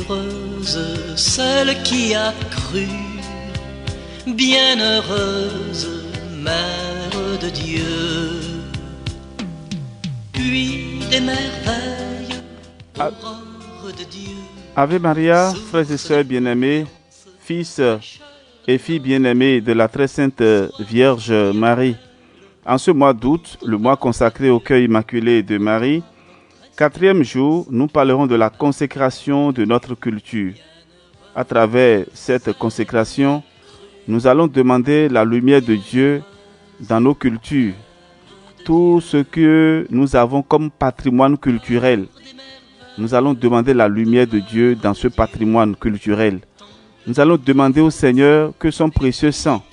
heureuse celle qui a cru, bienheureuse Mère de Dieu. Puis des merveilles, aurore de Dieu. Ave Maria, frères et sœurs bien-aimés, fils et filles bien-aimées de la très sainte Vierge Marie. En ce mois d'août, le mois consacré au cœur immaculé de Marie, 4e jour, nous parlerons de la consécration de notre culture. À travers cette consécration, nous allons demander la lumière de Dieu dans nos cultures, tout ce que nous avons comme patrimoine culturel. Nous allons demander la lumière de Dieu dans ce patrimoine culturel. Nous allons demander au Seigneur que son précieux sang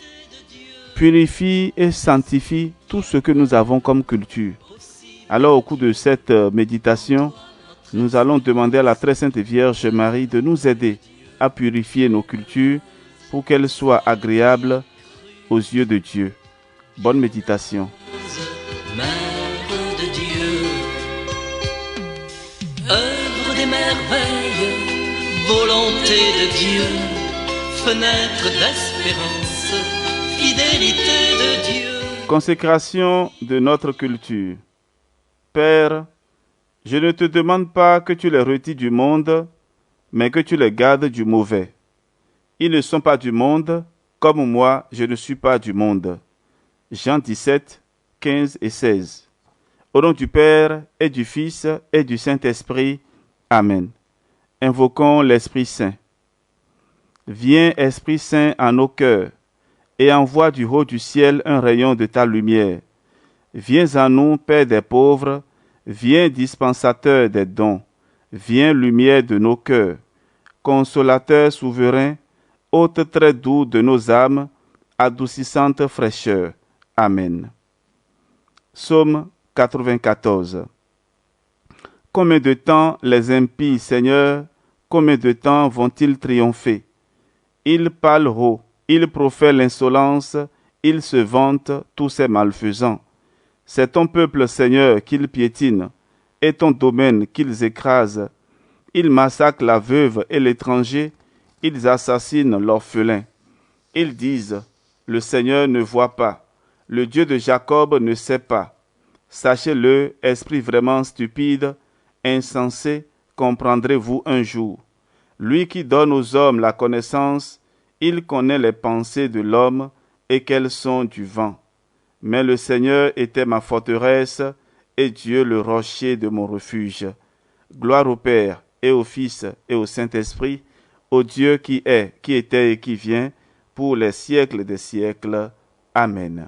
purifie et sanctifie tout ce que nous avons comme culture. Alors, au cours de cette méditation, nous allons demander à la très sainte Vierge Marie de nous aider à purifier nos cultures pour qu'elles soient agréables aux yeux de Dieu. Bonne méditation. Mère de Dieu, œuvre des merveilles, volonté de Dieu, fenêtre d'espérance, fidélité de Dieu. Consécration de notre culture. Père, je ne te demande pas que tu les retires du monde, mais que tu les gardes du mauvais. Ils ne sont pas du monde, comme moi, je ne suis pas du monde. Jean 17, 15 et 16. Au nom du Père, et du Fils, et du Saint-Esprit. Amen. Invoquons l'Esprit Saint. Viens, Esprit Saint, en nos cœurs, et envoie du haut du ciel un rayon de ta lumière. Viens en nous, Père des pauvres, viens dispensateur des dons, viens lumière de nos cœurs, consolateur souverain, hôte très doux de nos âmes, adoucissante fraîcheur. Amen. Psaume 94. Combien de temps les impies, Seigneur, combien de temps vont-ils triompher? Ils parlent haut, ils profèrent l'insolence, ils se vantent, tous ces malfaisants. C'est ton peuple, Seigneur, qu'ils piétinent, et ton domaine qu'ils écrasent. Ils massacrent la veuve et l'étranger, ils assassinent l'orphelin. Ils disent, le Seigneur ne voit pas. Le Dieu de Jacob ne sait pas. Sachez-le, esprit vraiment stupide, insensé, comprendrez-vous un jour. Lui qui donne aux hommes la connaissance, il connaît les pensées de l'homme et qu'elles sont du vent. Mais le Seigneur était ma forteresse et Dieu le rocher de mon refuge. Gloire au Père et au Fils et au Saint-Esprit, au Dieu qui est, qui était et qui vient, pour les siècles des siècles. Amen.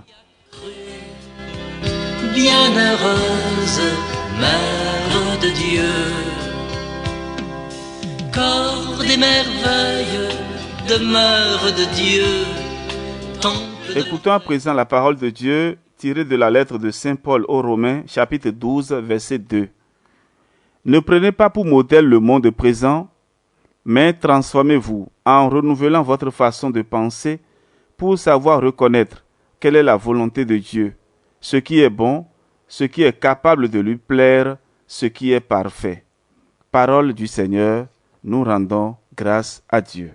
Bienheureuse Mère de Dieu, corps des merveilles, demeure de Dieu. Écoutons à présent la parole de Dieu tirée de la lettre de Saint Paul aux Romains, chapitre 12, verset 2. Ne prenez pas pour modèle le monde présent, mais transformez-vous en renouvelant votre façon de penser pour savoir reconnaître quelle est la volonté de Dieu, ce qui est bon, ce qui est capable de lui plaire, ce qui est parfait. Parole du Seigneur, nous rendons grâce à Dieu.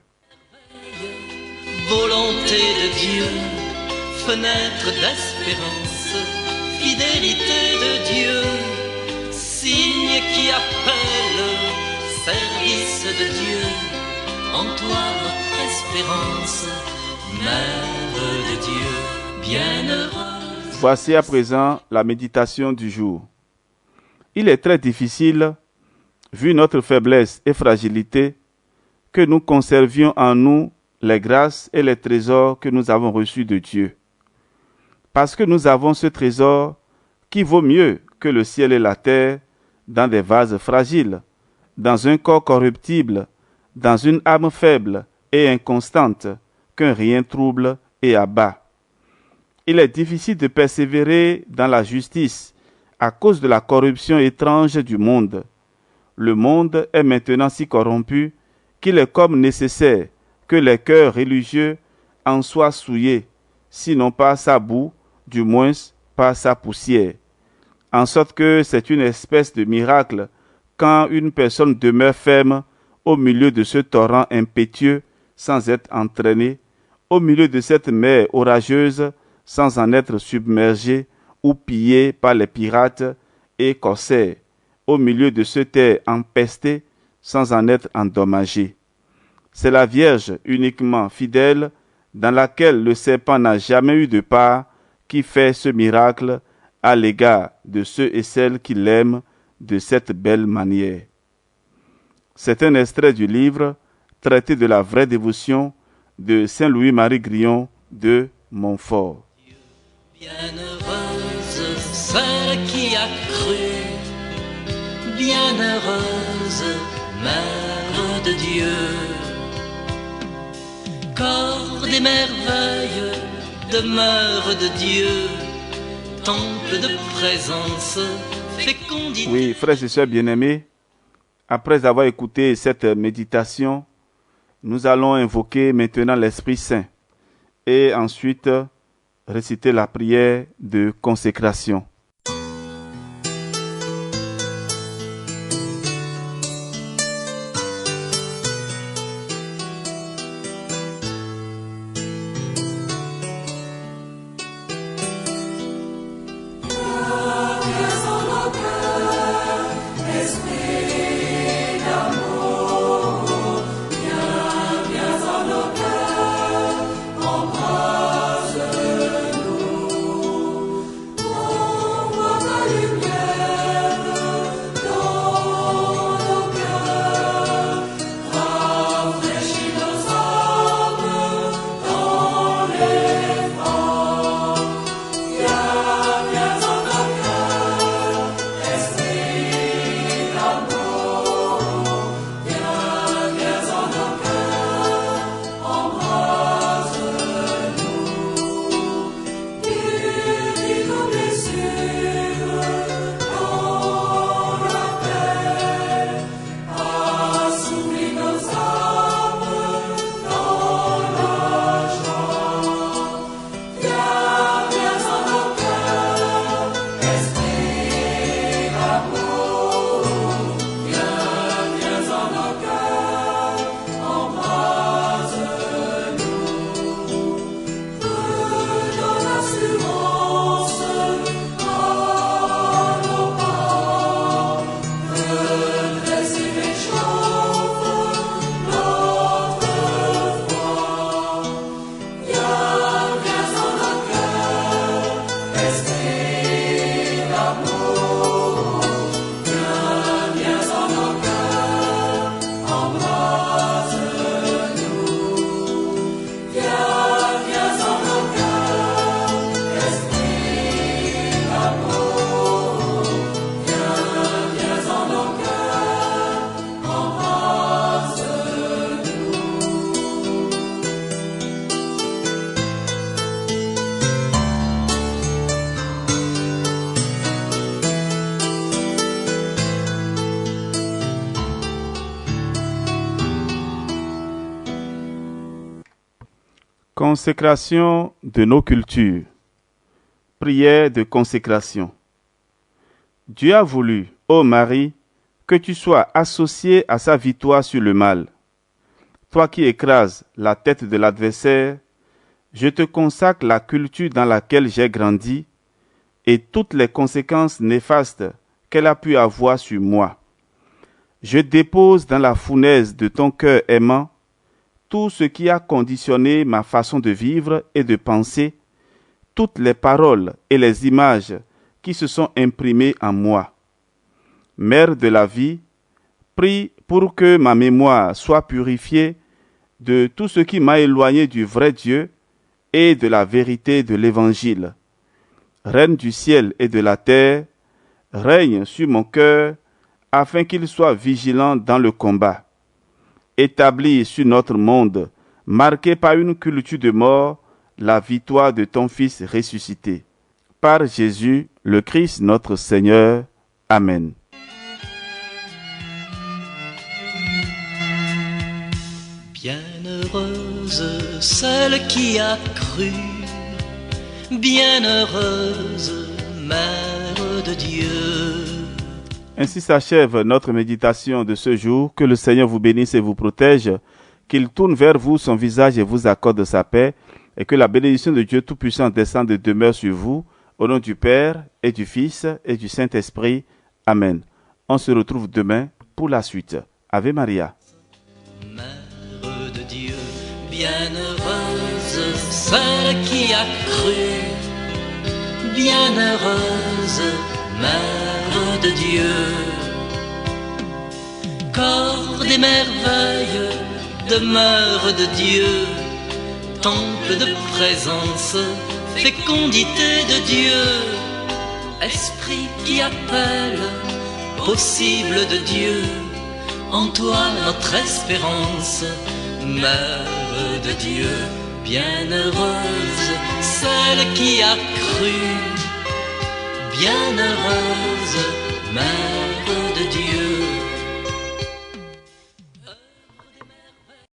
Volonté de Dieu, fenêtre d'espérance, fidélité de Dieu, signe qui appelle, service de Dieu, en toi notre espérance, Mère de Dieu, bienheureuse. Voici à présent la méditation du jour. Il est très difficile, vu notre faiblesse et fragilité, que nous conservions en nous les grâces et les trésors que nous avons reçus de Dieu. Parce que nous avons ce trésor qui vaut mieux que le ciel et la terre dans des vases fragiles, dans un corps corruptible, dans une âme faible et inconstante qu'un rien trouble et abat. Il est difficile de persévérer dans la justice à cause de la corruption étrange du monde. Le monde est maintenant si corrompu qu'il est comme nécessaire que les cœurs religieux en soient souillés, sinon par sa boue, du moins par sa poussière. En sorte que c'est une espèce de miracle quand une personne demeure ferme au milieu de ce torrent impétueux sans être entraîné, au milieu de cette mer orageuse sans en être submergé ou pillé par les pirates et corsaires, au milieu de ce terre empesté sans en être endommagé. C'est la Vierge uniquement fidèle, dans laquelle le serpent n'a jamais eu de part, qui fait ce miracle à l'égard de ceux et celles qui l'aiment de cette belle manière. C'est un extrait du livre Traité de la vraie dévotion de Saint Louis-Marie Grillon de Montfort. Bienheureuse celle qui a cru, bienheureuse Mère de Dieu. Corps des merveilles, demeure de Dieu, temple de présence, fécondité. Oui, frères et sœurs bien-aimés, après avoir écouté cette méditation, nous allons invoquer maintenant l'Esprit Saint et ensuite réciter la prière de consécration. Consécration de nos cultures. Prière de consécration. Dieu a voulu, ô Marie, que tu sois associée à sa victoire sur le mal. Toi qui écrases la tête de l'adversaire, je te consacre la culture dans laquelle j'ai grandi et toutes les conséquences néfastes qu'elle a pu avoir sur moi. Je dépose dans la fournaise de ton cœur aimant tout ce qui a conditionné ma façon de vivre et de penser, toutes les paroles et les images qui se sont imprimées en moi. Mère de la vie, prie pour que ma mémoire soit purifiée de tout ce qui m'a éloigné du vrai Dieu et de la vérité de l'Évangile. Reine du ciel et de la terre, règne sur mon cœur afin qu'il soit vigilant dans le combat. Établis sur notre monde, marqué par une culture de mort, la victoire de ton Fils ressuscité. Par Jésus, le Christ notre Seigneur. Amen. Bienheureuse celle qui a cru, bienheureuse Mère de Dieu. Ainsi s'achève notre méditation de ce jour. Que le Seigneur vous bénisse et vous protège, qu'il tourne vers vous son visage et vous accorde sa paix, et que la bénédiction de Dieu Tout-Puissant descende et demeure sur vous, au nom du Père et du Fils et du Saint-Esprit. Amen. On se retrouve demain pour la suite. Ave Maria. Mère de Dieu, bienheureuse, celle qui a cru. Bienheureuse, Mère de Dieu. Corps des merveilles, demeure de Dieu, temple de présence, fécondité de Dieu, esprit qui appelle, possible de Dieu, en toi notre espérance, Mère de Dieu, bienheureuse, celle qui a cru, bienheureuse.